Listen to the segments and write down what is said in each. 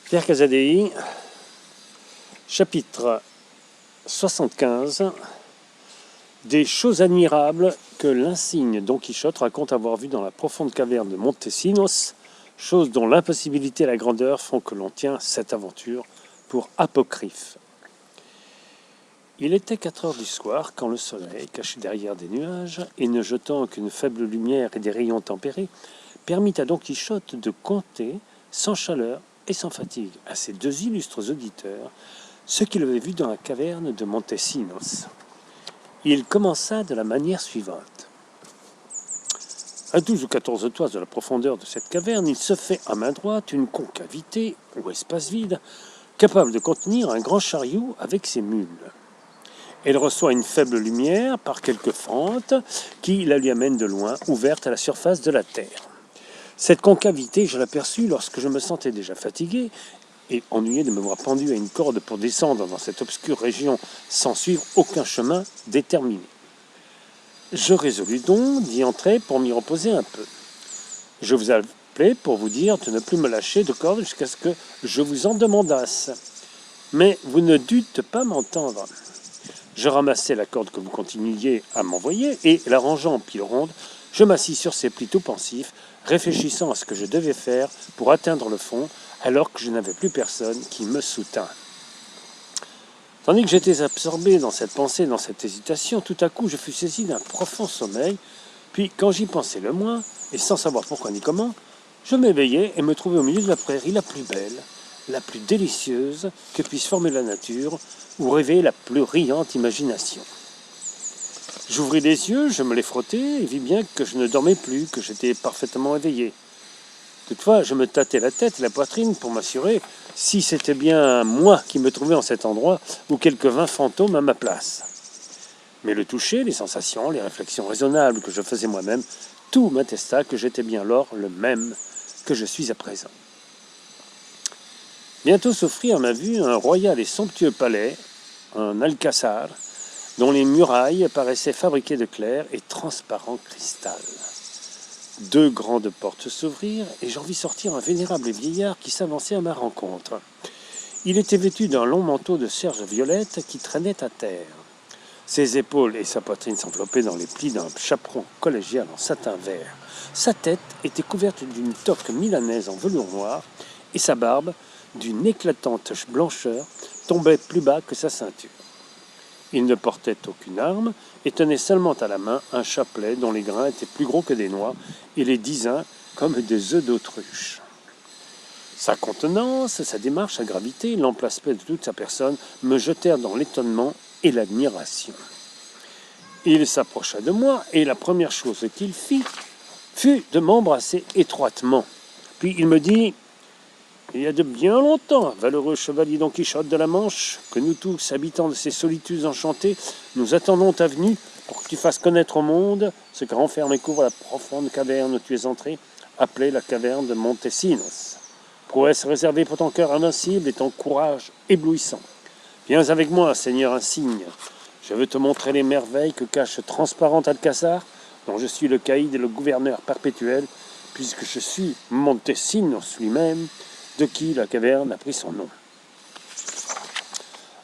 Pierre Casadei, chapitre 75, des choses admirables que l'insigne Don Quichotte raconte avoir vues dans la profonde caverne de Montesinos, choses dont l'impossibilité et la grandeur font que l'on tient cette aventure pour apocryphe. Il était 4 heures du soir quand le soleil, caché derrière des nuages et ne jetant qu'une faible lumière et des rayons tempérés, permit à Don Quichotte de conter, sans chaleur et sans fatigue, à ses 2 illustres auditeurs ce qu'il avait vu dans la caverne de Montesinos. Il commença de la manière suivante. À 12 ou 14 toises de la profondeur de cette caverne, il se fait à main droite une concavité, ou espace vide, capable de contenir un grand chariot avec ses mules. Elle reçoit une faible lumière par quelques fentes qui la lui amènent de loin, ouverte à la surface de la terre. Cette concavité, je l'aperçus lorsque je me sentais déjà fatigué et ennuyé de me voir pendu à une corde pour descendre dans cette obscure région sans suivre aucun chemin déterminé. Je résolus donc d'y entrer pour m'y reposer un peu. Je vous appelais pour vous dire de ne plus me lâcher de corde jusqu'à ce que je vous en demandasse. Mais vous ne dûtes pas m'entendre. Je ramassai la corde que vous continuiez à m'envoyer et, la rangeant en pile ronde, je m'assis sur ces plis tout pensifs, réfléchissant à ce que je devais faire pour atteindre le fond, alors que je n'avais plus personne qui me soutint. Tandis que j'étais absorbé dans cette pensée, dans cette hésitation, tout à coup je fus saisi d'un profond sommeil, puis quand j'y pensais le moins, et sans savoir pourquoi ni comment, je m'éveillai et me trouvai au milieu de la prairie la plus belle, la plus délicieuse que puisse former la nature, ou rêver la plus riante imagination. J'ouvris les yeux, je me les frottai, et vis bien que je ne dormais plus, que j'étais parfaitement éveillé. Toutefois, je me tâtais la tête et la poitrine pour m'assurer si c'était bien moi qui me trouvais en cet endroit ou quelques 20 fantômes à ma place. Mais le toucher, les sensations, les réflexions raisonnables que je faisais moi-même, tout m'attesta que j'étais bien lors le même que je suis à présent. Bientôt s'offrit à ma vue un royal et somptueux palais, un alcazar, dont les murailles paraissaient fabriquées de clair et transparent cristal. 2 grandes portes s'ouvrirent, et j'en vis sortir un vénérable vieillard qui s'avançait à ma rencontre. Il était vêtu d'un long manteau de serge violette qui traînait à terre. Ses épaules et sa poitrine s'enveloppaient dans les plis d'un chaperon collégial en satin vert. Sa tête était couverte d'une toque milanaise en velours noir, et sa barbe, d'une éclatante blancheur, tombait plus bas que sa ceinture. Il ne portait aucune arme et tenait seulement à la main un chapelet dont les grains étaient plus gros que des noix et les disins comme des œufs d'autruche. Sa contenance, sa démarche, sa gravité, l'emplacement de toute sa personne me jetèrent dans l'étonnement et l'admiration. Il s'approcha de moi et la première chose qu'il fit fut de m'embrasser étroitement. Puis il me dit: « Il y a de bien longtemps, valeureux chevalier Don Quichotte de la Manche, que nous tous, habitants de ces solitudes enchantées, nous attendons ta venue pour que tu fasses connaître au monde ce que renferme et couvre la profonde caverne où tu es entré, appelée la caverne de Montesinos. Prouesse réservée pour ton cœur invincible et ton courage éblouissant. Viens avec moi, Seigneur insigne. Je veux te montrer les merveilles que cache ce transparent alcazar, dont je suis le caïd et le gouverneur perpétuel, puisque je suis Montesinos lui-même, de qui la caverne a pris son nom. »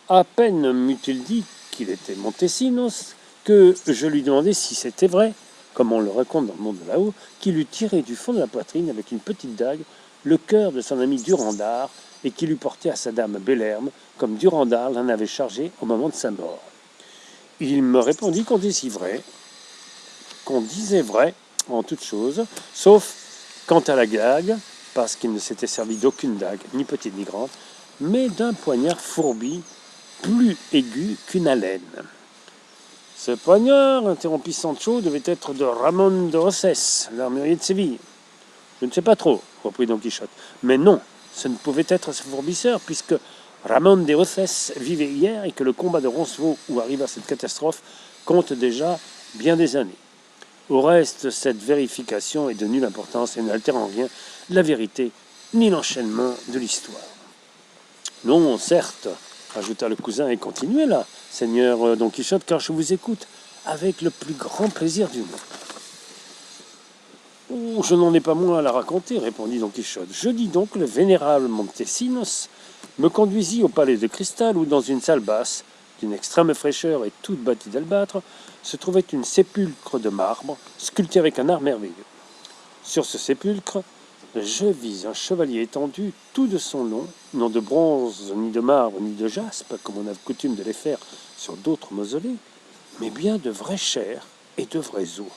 À peine m'eut-il dit qu'il était Montesinos que je lui demandai si c'était vrai, comme on le raconte dans le monde de là-haut, qu'il eût tiré du fond de la poitrine avec une petite dague le cœur de son ami Durandard et qu'il eût porté à sa dame Bellerme, comme Durandard l'en avait chargé au moment de sa mort. Il me répondit qu'on disait vrai en toutes choses, sauf quant à la dague, parce qu'il ne s'était servi d'aucune dague, ni petite ni grande, mais d'un poignard fourbi, plus aigu qu'une haleine. « Ce poignard, interrompit Sancho, devait être de Ramon de Roces, l'armurier de Séville. »« Je ne sais pas trop, reprit Don Quichotte, mais non, ce ne pouvait être ce fourbisseur, puisque Ramon de Roces vivait hier et que le combat de Roncevaux, où arriva cette catastrophe, compte déjà bien des années. Au reste, cette vérification est de nulle importance et n'altère en rien la vérité ni l'enchaînement de l'histoire. »« Non, certes, ajouta le cousin, et continuez là, Seigneur Don Quichotte, car je vous écoute avec le plus grand plaisir du monde. » Oh, je n'en ai pas moins à la raconter, répondit Don Quichotte. Je dis donc que le vénérable Montesinos me conduisit au palais de cristal où, dans une salle basse, d'une extrême fraîcheur et toute bâtie d'albâtre, se trouvait une sépulcre de marbre, sculptée avec un art merveilleux. Sur ce sépulcre, je vis un chevalier étendu tout de son long, non de bronze, ni de marbre, ni de jaspe, comme on a coutume de les faire sur d'autres mausolées, mais bien de vraie chair et de vrais os.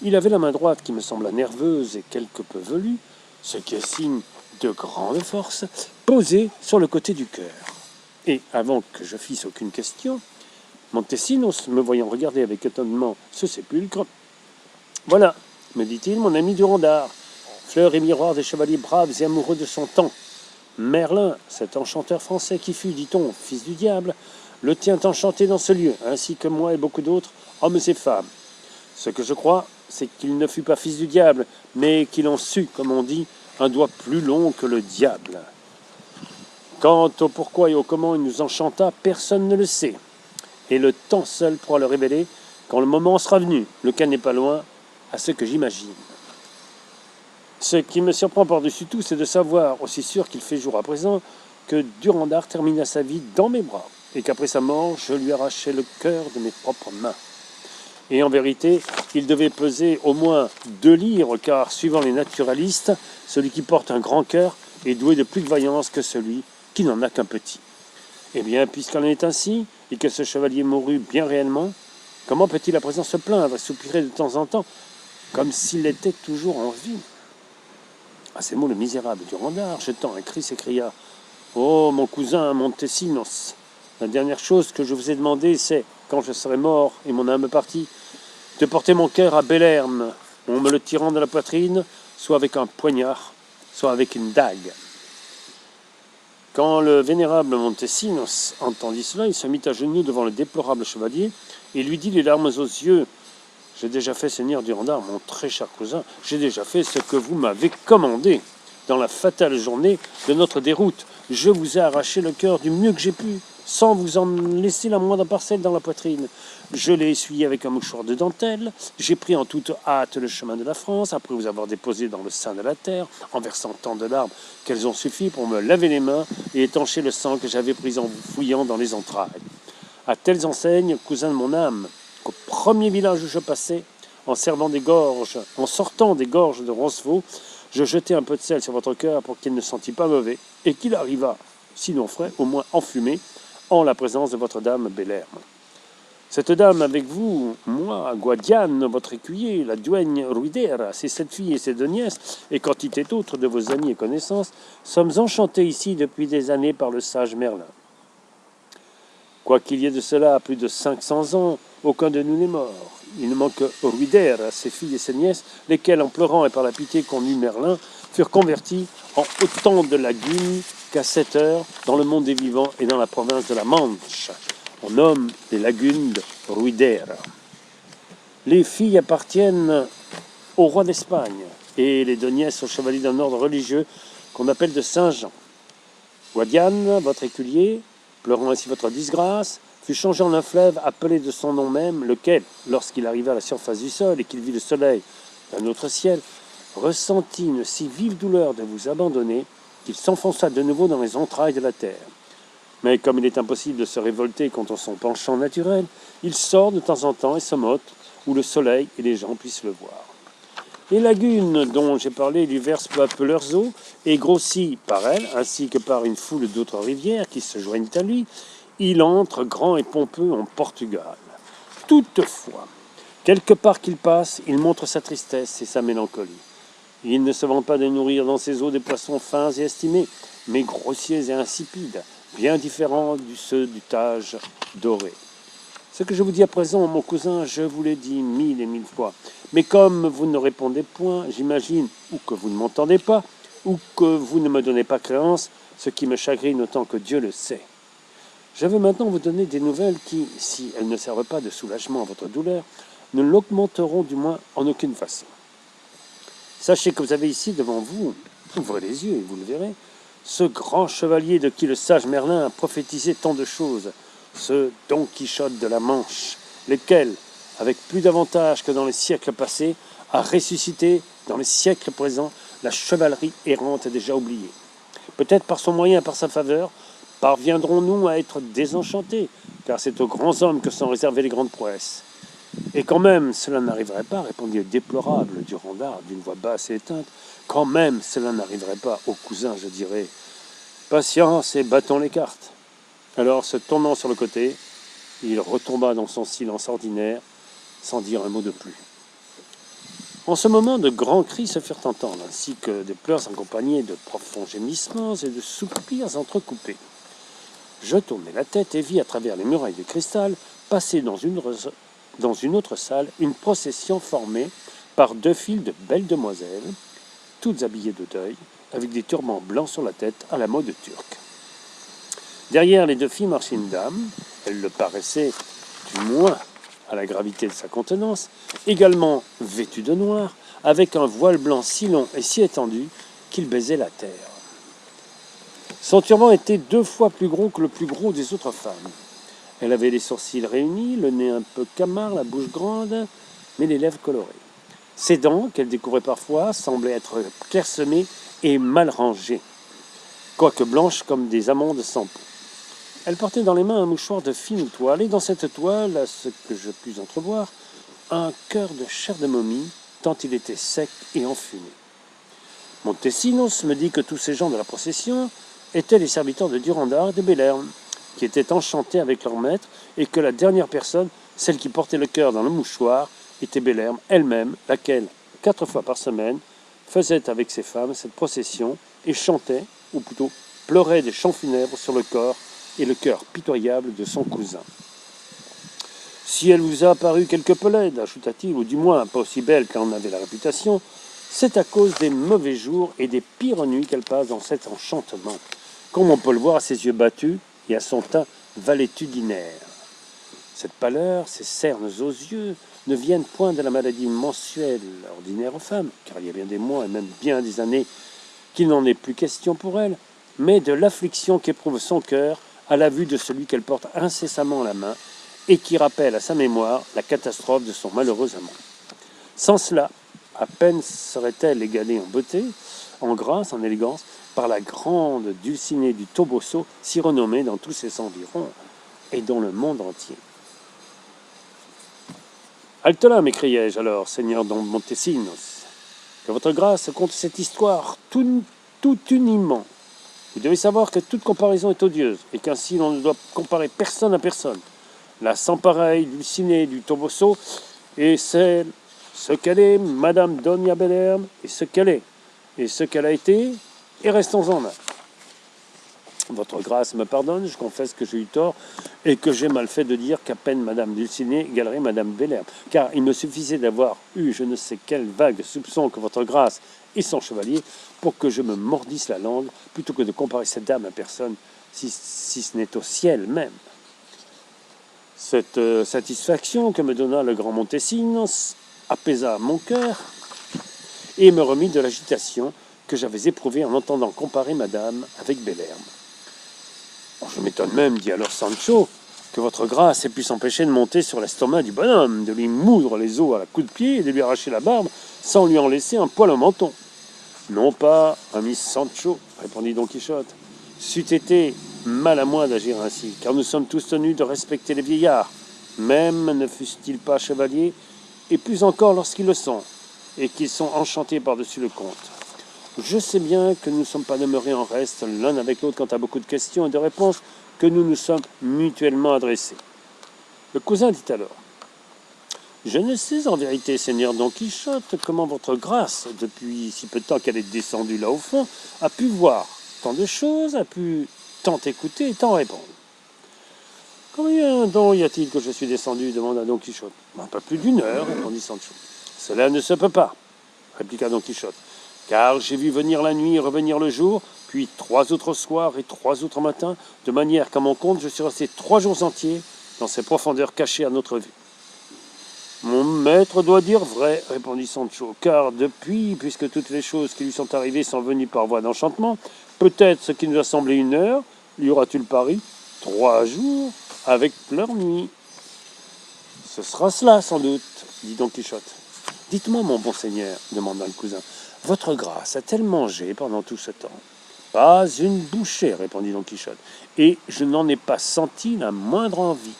Il avait la main droite qui me sembla nerveuse et quelque peu velue, ce qui est signe de grande force, posée sur le côté du cœur. Et avant que je fisse aucune question, Montesinos, me voyant regarder avec étonnement ce sépulcre, « Voilà, me dit-il, mon ami Durandard, fleur et miroir des chevaliers braves et amoureux de son temps. Merlin, cet enchanteur français qui fut, dit-on, fils du diable, le tient enchanté dans ce lieu, ainsi que moi et beaucoup d'autres, hommes et femmes. Ce que je crois, c'est qu'il ne fut pas fils du diable, mais qu'il en sut, comme on dit, un doigt plus long que le diable. Quant au pourquoi et au comment il nous enchanta, personne ne le sait. Et le temps seul pourra le révéler quand le moment sera venu, lequel n'est pas loin à ce que j'imagine. Ce qui me surprend par-dessus tout, c'est de savoir, aussi sûr qu'il fait jour à présent, que Durandard termina sa vie dans mes bras, et qu'après sa mort, je lui arrachai le cœur de mes propres mains. Et en vérité, il devait peser au moins 2 livres, car, suivant les naturalistes, celui qui porte un grand cœur est doué de plus de vaillance que celui qui n'en a qu'un petit. Eh bien, puisqu'il en est ainsi, et que ce chevalier mourut bien réellement, comment peut-il à présent se plaindre et soupirer de temps en temps, comme s'il était toujours en vie ? À ces mots, le misérable Durandard, jetant un cri, s'écria « Oh, mon cousin Montesinos, la dernière chose que je vous ai demandé, c'est, quand je serai mort et mon âme partie, de porter mon cœur à Belherme, en me le tirant de la poitrine, soit avec un poignard, soit avec une dague. » Quand le vénérable Montesinos entendit cela, il se mit à genoux devant le déplorable chevalier et lui dit les larmes aux yeux « J'ai déjà fait, Seigneur Durandard, mon très cher cousin, j'ai déjà fait ce que vous m'avez commandé. Dans la fatale journée de notre déroute, je vous ai arraché le cœur du mieux que j'ai pu, sans vous en laisser la moindre parcelle dans la poitrine. Je l'ai essuyé avec un mouchoir de dentelle, j'ai pris en toute hâte le chemin de la France, après vous avoir déposé dans le sein de la terre, en versant tant de larmes qu'elles ont suffi pour me laver les mains et étancher le sang que j'avais pris en vous fouillant dans les entrailles. À telles enseignes, cousin de mon âme, qu'au premier village où je passais, en sortant des gorges de Roncevaux, je jetai un peu de sel sur votre cœur pour qu'il ne sentît pas mauvais, et qu'il arriva, sinon frais, au moins enfumé, en la présence de votre dame Belherme. Cette dame avec vous, moi, Guadiane, votre écuyer, la duègne Ruidera, ses 7 filles et ses 2 nièces, et quantité d'autres de vos amis et connaissances, sommes enchantés ici depuis des années par le sage Merlin. Quoiqu'il y ait de cela plus de 500 ans, aucun de nous n'est mort. Il ne manque que Ruidera, ses filles et ses nièces, lesquelles, en pleurant et par la pitié qu'on eut Merlin, furent converties en autant de lagunes qu'à 7 heures, dans le monde des vivants et dans la province de la Manche. On nomme les lagunes de Ruidera. Les filles appartiennent au roi d'Espagne et les 2 nièces au chevalier d'un ordre religieux qu'on appelle de Saint-Jean. Guadiane, votre écuyer, pleurant ainsi votre disgrâce, fut changé en un fleuve appelé de son nom même, lequel, lorsqu'il arriva à la surface du sol et qu'il vit le soleil d'un autre ciel, ressentit une si vive douleur de vous abandonner qu'il s'enfonça de nouveau dans les entrailles de la terre. Mais comme il est impossible de se révolter contre son penchant naturel, il sort de temps en temps et se motte où le soleil et les gens puissent le voir. Les lagunes dont j'ai parlé lui versent peu à peu leurs eaux et grossis par elles, ainsi que par une foule d'autres rivières qui se joignent à lui, il entre grand et pompeux en Portugal. Toutefois, quelque part qu'il passe, il montre sa tristesse et sa mélancolie. Il ne se vante pas de nourrir dans ses eaux des poissons fins et estimés, mais grossiers et insipides, bien différents de ceux du Tage doré. Ce que je vous dis à présent, mon cousin, je vous l'ai dit 1000 et 1000 fois. Mais comme vous ne répondez point, j'imagine, ou que vous ne m'entendez pas, ou que vous ne me donnez pas créance, ce qui me chagrine autant que Dieu le sait. Je veux maintenant vous donner des nouvelles qui, si elles ne servent pas de soulagement à votre douleur, ne l'augmenteront du moins en aucune façon. Sachez que vous avez ici devant vous, ouvrez les yeux et vous le verrez, ce grand chevalier de qui le sage Merlin a prophétisé tant de choses, ce Don Quichotte de la Manche, lequel, avec plus d'avantage que dans les siècles passés, a ressuscité Dans les siècles présents, la chevalerie errante est déjà oubliée. Peut-être par son moyen et par sa faveur, parviendrons-nous à être désenchantés, car c'est aux grands hommes que sont réservées les grandes prouesses. Et quand même cela n'arriverait pas, répondit le déplorable Durandard d'une voix basse et éteinte, quand même cela n'arriverait pas au cousin, je dirais, patience et battons les cartes. Alors, se tournant sur le côté, il retomba dans son silence ordinaire, sans dire un mot de plus. En ce moment, de grands cris se firent entendre, ainsi que des pleurs accompagnés de profonds gémissements et de soupirs entrecoupés. Je tournai la tête et vis à travers les murailles de cristal passer dans une autre salle une procession formée par 2 files de belles demoiselles, toutes habillées de deuil, avec des turbans blancs sur la tête à la mode turque. Derrière les 2 filles marchait une dame, elle le paraissait du moins à la gravité de sa contenance, également vêtue de noir, avec un voile blanc si long et si étendu qu'il baisait la terre. Son turban était 2 fois plus gros que le plus gros des autres femmes. Elle avait les sourcils réunis, le nez un peu camard, la bouche grande, mais les lèvres colorées. Ses dents, qu'elle découvrait parfois, semblaient être clairsemées et mal rangées, quoique blanches comme des amandes sans peau. Elle portait dans les mains un mouchoir de fine toile, et dans cette toile, à ce que je pus entrevoir, un cœur de chair de momie, tant il était sec et enfumé. Montesinos me dit que tous ces gens de la procession étaient les serviteurs de Durandard et de Belherme, qui étaient enchantés avec leur maître, et que la dernière personne, celle qui portait le cœur dans le mouchoir, était Belherme elle-même, laquelle, 4 fois par semaine, faisait avec ses femmes cette procession et chantait, ou plutôt pleurait des chants funèbres sur le corps et le cœur pitoyable de son cousin. « Si elle vous a apparu quelque peu laide, ajouta-t-il, ou du moins pas aussi belle qu'en avait la réputation, c'est à cause des mauvais jours et des pires nuits qu'elle passe dans cet enchantement, comme on peut le voir à ses yeux battus et à son teint valétudinaire. Cette pâleur, ces cernes aux yeux, ne viennent point de la maladie mensuelle ordinaire aux femmes, car il y a bien des mois et même bien des années qu'il n'en est plus question pour elle, mais de l'affliction qu'éprouve son cœur à la vue de celui qu'elle porte incessamment à la main et qui rappelle à sa mémoire la catastrophe de son malheureux amant. Sans cela, à peine serait-elle égalée en beauté, en grâce, en élégance, par la grande Dulcinée du Toboso, si renommée dans tous ses environs et dans le monde entier. « Halte là, m'écriai-je alors, seigneur Don Montesinos, que votre grâce conte cette histoire tout uniment. Vous devez savoir que toute comparaison est odieuse, et qu'ainsi l'on ne doit comparer personne à personne. La sans pareille Dulcinée du Toboso est ce qu'elle est, Madame Donia Belherme, et ce qu'elle est, et ce qu'elle a été, et restons-en là. Votre grâce me pardonne, je confesse que j'ai eu tort, et que j'ai mal fait de dire qu'à peine Madame Dulcinée égalerait Madame Belherme, car il me suffisait d'avoir eu je ne sais quel vague soupçon que votre grâce et son chevalier pour que je me mordisse la langue, plutôt que de comparer cette dame à personne, si ce n'est au ciel même. Cette satisfaction que me donna le grand Montesinos apaisa mon cœur et me remit de l'agitation que j'avais éprouvée en entendant comparer Madame avec Belherme. Je m'étonne même, dit alors Sancho, que votre grâce ait pu s'empêcher de monter sur l'estomac du bonhomme, de lui moudre les os à la coups de pied et de lui arracher la barbe sans lui en laisser un poil au menton. Non pas, ami Sancho, répondit Don Quichotte. C'eût été mal à moi d'agir ainsi, car nous sommes tous tenus de respecter les vieillards, même ne fussent-ils pas chevaliers, et plus encore lorsqu'ils le sont, et qu'ils sont enchantés par-dessus le compte. Je sais bien que nous ne sommes pas demeurés en reste l'un avec l'autre quant à beaucoup de questions et de réponses que nous nous sommes mutuellement adressées. Le cousin dit alors, « Je ne sais en vérité, seigneur Don Quichotte, comment votre grâce, depuis si peu de temps qu'elle est descendue là au fond, a pu voir tant de choses, a pu tant écouter et tant répondre. » « Combien donc y a-t-il que je suis descendu ?» demanda Don Quichotte. « Pas plus d'1 heure, répondit Sancho. « Cela ne se peut pas, répliqua Don Quichotte, car j'ai vu venir la nuit et revenir le jour, puis 3 autres soirs et 3 autres matins, de manière qu'à mon compte, je suis resté 3 jours entiers dans ces profondeurs cachées à notre vue. »« Mon maître doit dire vrai, répondit Sancho, car depuis, puisque toutes les choses qui lui sont arrivées sont venues par voie d'enchantement, peut-être ce qui nous a semblé 1 heure, lui aura-t-il paru 3 jours avec leur nuit. »« Ce sera cela, sans doute, dit Don Quichotte. Dites-moi, mon bon seigneur, demanda le cousin, votre grâce a-t-elle mangé pendant tout ce temps? Pas une bouchée, répondit Don Quichotte, et je n'en ai pas senti la moindre envie.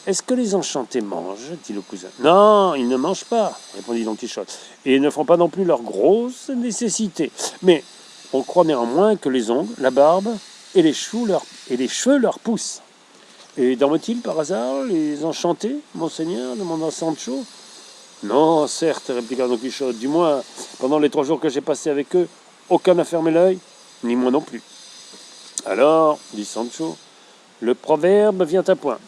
Est-ce que les enchantés mangent? Dit le cousin. Non, ils ne mangent pas, répondit Don Quichotte, et ils ne font pas non plus leurs grosses nécessités. Mais on croit néanmoins que les ongles, la barbe et les cheveux leur poussent. Et dorment-ils par hasard, les enchantés, monseigneur demanda Sancho. Non, certes, répliqua Don Quichotte, du moins, pendant les 3 jours que j'ai passés avec eux, aucun n'a fermé l'œil, ni moi non plus. Alors, dit Sancho, le proverbe vient à point.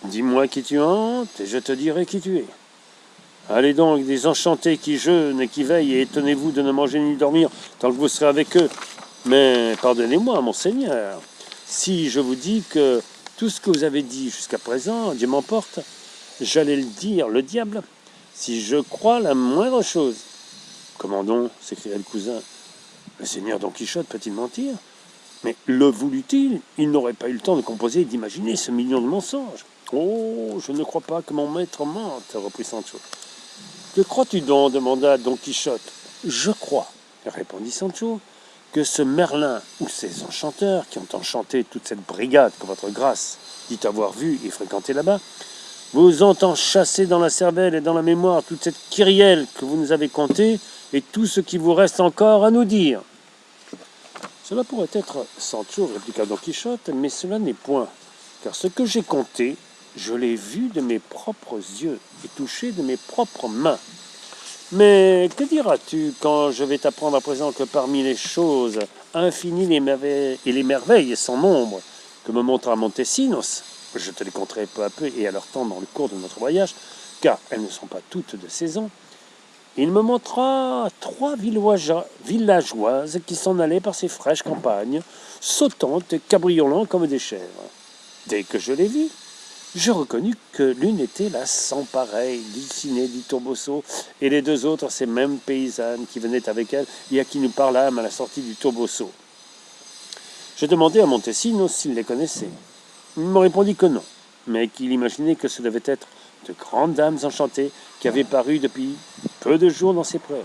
Dis-moi qui tu hantes, et je te dirai qui tu es. Allez donc, des enchantés qui jeûnent et qui veillent, et étonnez-vous de ne manger ni dormir tant que vous serez avec eux. Mais pardonnez-moi, monseigneur, si je vous dis que tout ce que vous avez dit jusqu'à présent, Dieu m'emporte, j'allais le dire, le diable, si je crois la moindre chose. Comment donc? S'écria le cousin. Le seigneur Don Quichotte peut-il mentir? Mais le voulut-il? Il n'aurait pas eu le temps de composer et d'imaginer ce million de mensonges. Oh, je ne crois pas que mon maître mente, reprit Sancho. Que crois-tu donc? Demanda Don Quichotte. Je crois, répondit Sancho, que ce Merlin ou ces enchanteurs qui ont enchanté toute cette brigade que votre grâce dit avoir vue et fréquentée là-bas, vous ont enchassé dans la cervelle et dans la mémoire toute cette kyrielle que vous nous avez contée et tout ce qui vous reste encore à nous dire. Cela pourrait être Sancho, répliqua Don Quichotte, mais cela n'est point, car ce que j'ai conté, je l'ai vu de mes propres yeux et touché de mes propres mains. Mais que diras-tu quand je vais t'apprendre à présent que parmi les choses infinies et les merveilles sans nombre que me montra Montesinos, je te les conterai peu à peu et à leur temps dans le cours de notre voyage, car elles ne sont pas toutes de saison, il me montra 3 villageoises qui s'en allaient par ces fraîches campagnes, sautantes et cabriolant comme des chèvres. Dès que je les vis, je reconnus que l'une était la sans pareille Dulcinée di Toboso, et les 2 autres, ces mêmes paysannes qui venaient avec elle et à qui nous parlâmes à la sortie du Toboso. Je demandai à Montesinos s'il les connaissait. Il me répondit que non, mais qu'il imaginait que ce devait être de grandes dames enchantées qui avaient paru depuis peu de jours dans ces prairies.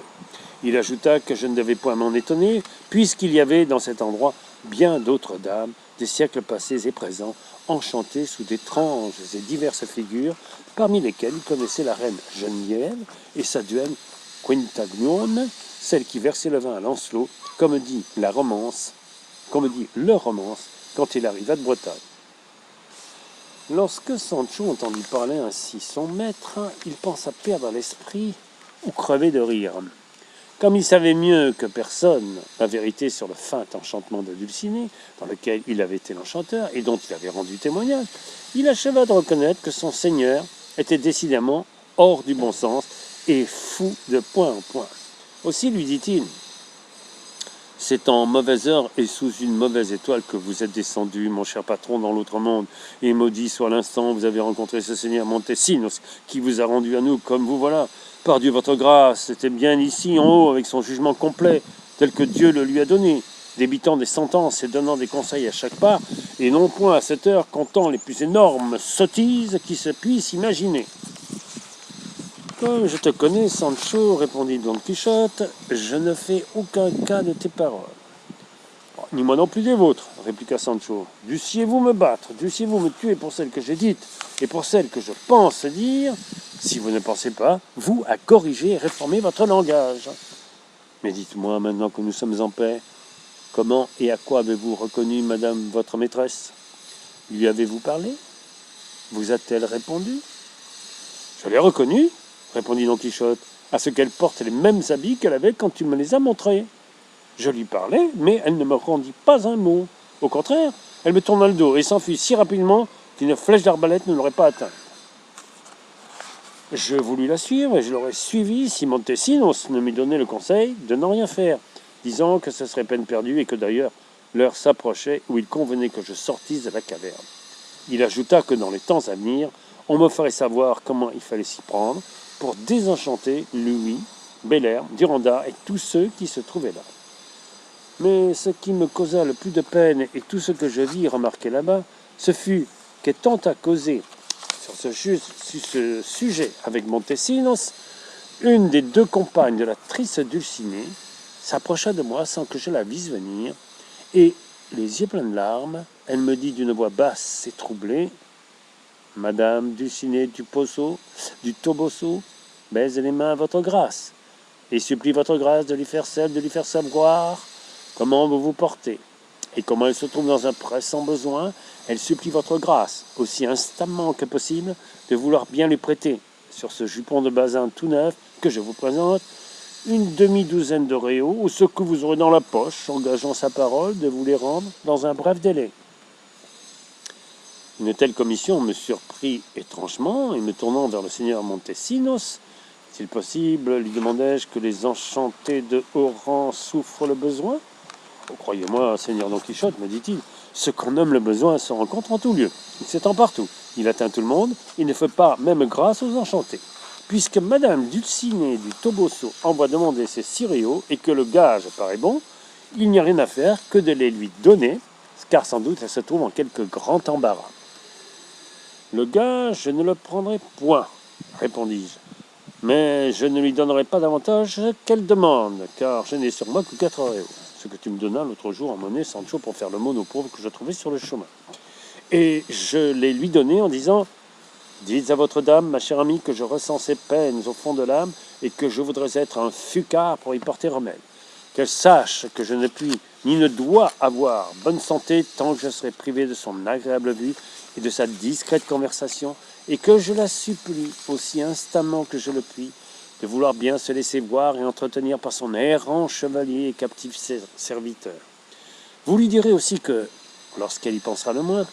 Il ajouta que je ne devais point m'en étonner, puisqu'il y avait dans cet endroit bien d'autres dames, des siècles passés et présents, enchantées sous d'étranges et diverses figures, parmi lesquelles il connaissait la reine Geneviève et sa duègne Quintagnone, celle qui versait le vin à Lancelot, comme dit le romance, quand il arriva de Bretagne. Lorsque Sancho entendit parler ainsi son maître, il pensa perdre l'esprit ou crever de rire. Comme il savait mieux que personne la vérité sur le fin enchantement de Dulcinée, dans lequel il avait été l'enchanteur et dont il avait rendu témoignage, il acheva de reconnaître que son seigneur était décidément hors du bon sens et fou de point en point. Aussi lui dit-il, « C'est en mauvaise heure et sous une mauvaise étoile que vous êtes descendu, mon cher patron, dans l'autre monde, et maudit soit l'instant où vous avez rencontré ce seigneur Montesinos, qui vous a rendu à nous comme vous voilà. Par Dieu, votre grâce, c'était bien ici, en haut, avec son jugement complet, tel que Dieu le lui a donné, débitant des sentences et donnant des conseils à chaque pas, et non point à cette heure comptant les plus énormes sottises qui se puissent imaginer. » Comme je te connais, Sancho, répondit Don Quichotte, je ne fais aucun cas de tes paroles. Ni moi non plus des vôtres, répliqua Sancho. Dussiez-vous me battre, dussiez-vous me tuer pour celles que j'ai dites et pour celles que je pense dire, si vous ne pensez pas, vous, à corriger et réformer votre langage. Mais dites-moi, maintenant que nous sommes en paix, comment et à quoi avez-vous reconnu madame votre maîtresse? Lui avez-vous parlé? Vous a-t-elle répondu? Je l'ai reconnue, répondit Don Quichotte, à ce qu'elle porte les mêmes habits qu'elle avait quand tu me les as montrés. Je lui parlais, mais elle ne me rendit pas un mot. Au contraire, elle me tourna le dos et s'enfuit si rapidement qu'une flèche d'arbalète ne l'aurait pas atteinte. Je voulus la suivre et je l'aurais suivie si Montesinos ne m'eût donné le conseil de n'en rien faire, disant que ce serait peine perdue et que d'ailleurs l'heure s'approchait où il convenait que je sortisse de la caverne. Il ajouta que dans les temps à venir, on me ferait savoir comment il fallait s'y prendre pour désenchanter Louis, Belair, Duranda et tous ceux qui se trouvaient là. Mais ce qui me causa le plus de peine et tout ce que je vis remarquer là-bas, ce fut qu'étant à causer sur ce sujet avec Montesinos, Une des deux compagnes de la triste Dulcinée s'approcha de moi sans que je la visse venir, et, les yeux pleins de larmes, elle me dit d'une voix basse et troublée: « Madame Dulcinée du Toboso, baise les mains à votre grâce, et supplie votre grâce de lui faire savoir comment vous vous portez, et comment elle se trouve dans un pressant besoin. Elle supplie votre grâce, aussi instamment que possible, de vouloir bien lui prêter, sur ce jupon de basin tout neuf que je vous présente, une demi-douzaine de réaux, ou ce que vous aurez dans la poche, engageant sa parole de vous les rendre dans un bref délai. » Une telle commission me surprit étrangement, et me tournant vers le seigneur Montesinos: « Est-il possible, lui demandai-je, que les enchantés de haut rang souffrent le besoin ? » « Oh, croyez-moi, seigneur Don Quichotte, me dit-il, ce qu'on nomme le besoin se rencontre en tout lieu. Il s'étend partout, il atteint tout le monde, il ne fait pas même grâce aux enchantés. Puisque madame Dulcinée du Toboso envoie demander ses 6 réaux, et que le gage paraît bon, il n'y a rien à faire que de les lui donner, car sans doute elle se trouve en quelque grand embarras. »« Le gage, je ne le prendrai point, répondis-je, mais je ne lui donnerai pas davantage qu'elle demande, car je n'ai sur moi que 4 réaux. Ce que tu me donnas l'autre jour en monnaie, Sancho, pour faire l'aumône aux pauvres que je trouvais sur le chemin. Et je les lui donnai en disant: dites à votre dame, ma chère amie, que je ressens ses peines au fond de l'âme, et que je voudrais être un fucard pour y porter remède. Qu'elle sache que je ne puis ni ne dois avoir bonne santé tant que je serai privé de son agréable vue et de sa discrète conversation, et que je la supplie, aussi instamment que je le puis, de vouloir bien se laisser voir et entretenir par son errant chevalier et captif serviteur. Vous lui direz aussi que, lorsqu'elle y pensera le moins,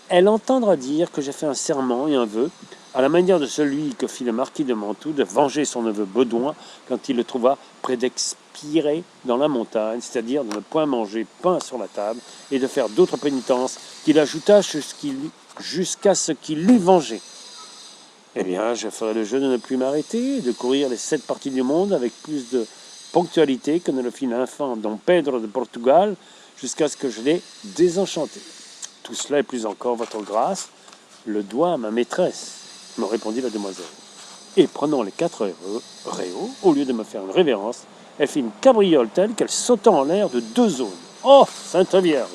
elle entendra dire que j'ai fait un serment et un vœu, à la manière de celui que fit le marquis de Mantoue, de venger son neveu Baudouin quand il le trouva près d'expirer dans la montagne, c'est-à-dire de ne point manger pain sur la table et de faire d'autres pénitences qu'il ajouta jusqu'à ce qu'il l'eût vengé. Eh bien, je ferai le jeu de ne plus m'arrêter, de courir les 7 parties du monde avec plus de ponctualité que ne le fit l'infant Don Pedro de Portugal, jusqu'à ce que je l'ai désenchanté. Tout cela et plus encore, votre grâce le doit à ma maîtresse, me répondit la demoiselle. Et prenant les 4 réaux, au lieu de me faire une révérence, elle fit une cabriole telle qu'elle sauta en l'air de 2 zones. « Oh, Sainte Vierge !»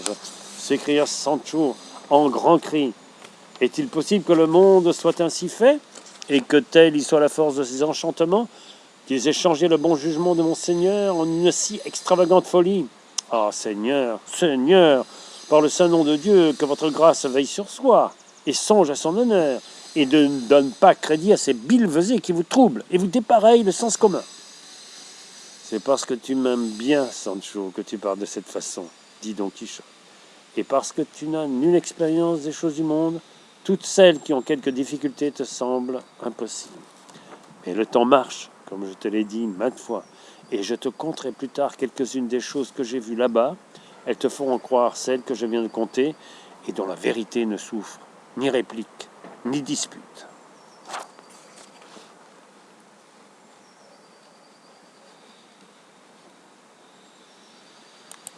s'écria Sancho en grand cri. « Est-il possible que le monde soit ainsi fait, et que telle y soit la force de ses enchantements, qu'ils aient changé le bon jugement de mon Seigneur en une si extravagante folie? Ah, Seigneur, Seigneur, par le saint nom de Dieu, que votre grâce veille sur soi, et songe à son honneur, et ne donne pas crédit à ces billevesées qui vous troublent, et vous dépareillent le sens commun. » « C'est parce que tu m'aimes bien, Sancho, que tu parles de cette façon, dit Don Quichotte, et parce que tu n'as nulle expérience des choses du monde, toutes celles qui ont quelques difficultés te semblent impossibles. Mais le temps marche, comme je te l'ai dit maintes fois, et je te conterai plus tard quelques-unes des choses que j'ai vues là-bas. Elles te feront croire celles que je viens de conter, et dont la vérité ne souffre ni réplique, ni dispute.